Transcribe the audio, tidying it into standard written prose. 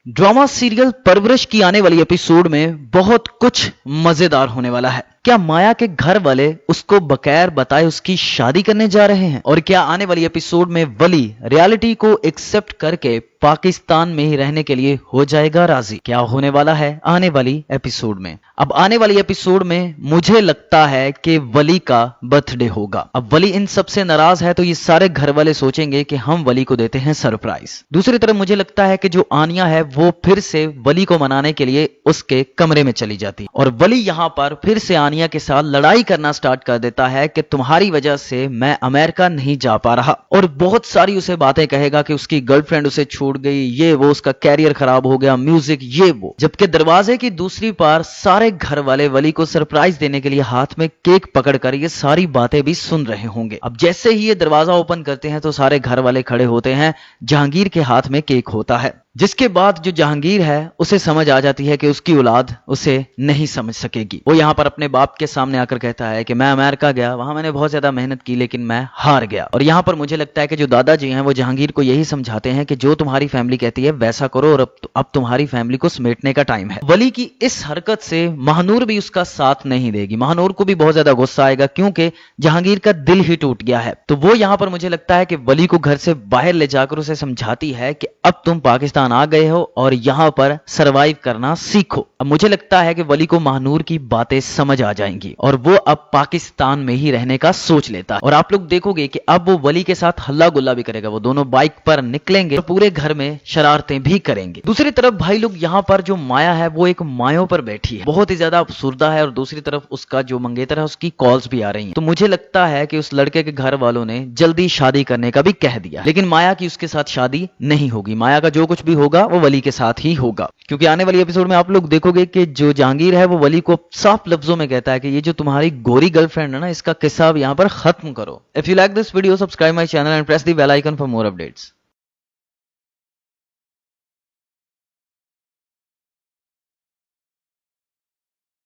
Drama serial परवरिश की आने वाली एपिसोड में बहुत कुछ मजेदार होने वाला है। क्या माया के घर वाले उसको बगैर बताए उसकी शादी करने जा रहे हैं? और क्या आने वाली एपिसोड में वली रियलिटी को एक्सेप्ट करके पाकिस्तान में ही रहने के लिए हो जाएगा राजी? क्या होने वाला है आने वाली एपिसोड में? अब आने वाली एपिसोड में मुझे लगता है कि वली का बर्थडे होगा। अब वली इन सब से नाराज है तो ये सारे घर वाले सोचेंगे कि हम वली को देते हैं सरप्राइज। दूसरी तरफ मुझे लगता है कि जो आनिया है वो फिर से वली को मनाने के लिए उसके कमरे में चली जाती और वली यहाँ पर फिर से आनिया के साथ लड़ाई करना स्टार्ट कर देता है कि तुम्हारी वजह से मैं अमेरिका नहीं जा पा रहा, और बहुत सारी उसे बातें कहेगा कि उसकी गर्लफ्रेंड उसे छोड़ गई, ये वो, उसका कैरियर खराब हो गया, म्यूजिक ये वो। जबकि दरवाजे की दूसरी पार सारे घर वाले वली को सरप्राइज देने के लिए हाथ में केक पकड़कर ये सारी बातें भी सुन रहे होंगे। अब जैसे ही ये दरवाजा ओपन करते हैं तो सारे घर वाले खड़े होते हैं, जहांगीर के हाथ में केक होता है, जिसके बाद जो जहांगीर है उसे समझ आ जाती है कि उसकी औलाद उसे नहीं समझ सकेगी। वो यहाँ पर अपने बाप के सामने आकर कहता है कि मैं अमेरिका गया, वहां मैंने बहुत ज्यादा मेहनत की लेकिन मैं हार गया। और यहाँ पर मुझे लगता है कि जो दादाजी हैं वो जहांगीर को यही समझाते हैं कि जो तुम्हारी फैमिली कहती है वैसा करो, और अब तुम्हारी फैमिली को समेटने का टाइम है। वली की इस हरकत से महानूर भी उसका साथ नहीं देगी। महानूर को भी बहुत ज्यादा गुस्सा आएगा क्योंकि जहांगीर का दिल ही टूट गया है। तो वो यहाँ पर मुझे लगता है कि वली को घर से बाहर ले जाकर उसे समझाती है कि अब तुम पाकिस्तान आ गए हो और यहां पर सरवाइव करना सीखो। अब मुझे लगता है कि वली को महानूर की बातें समझ आ जाएंगी और वो अब पाकिस्तान में ही रहने का सोच लेता है। और आप लोग देखोगे कि अब वो वली के साथ हल्ला गुल्ला भी करेगा, वो दोनों बाइक पर निकलेंगे और पूरे घर में शरारतें भी करेंगे। दूसरी तरफ भाई लोग यहाँ पर जो माया है वो एक मायों पर बैठी है, बहुत ही ज्यादा अफसुर्दा है, और दूसरी तरफ उसका जो मंगेतर है उसकी कॉल्स भी आ रही हैं। तो मुझे लगता है कि उस लड़के के घर वालों ने जल्दी शादी करने का भी कह दिया, लेकिन माया की उसके साथ शादी नहीं होगी। माया का जो कुछ भी होगा वो वली के साथ ही होगा, क्योंकि आने वाली एपिसोड में आप लोग देखोगे कि जो जहांगीर है वो वली को साफ लफ्जों में कहता है कि ये जो तुम्हारी गोरी गर्लफ्रेंड है ना, इसका किस्सा अब यहाँ पर खत्म करो। If you like this video, subscribe my channel and press the bell icon for more updates.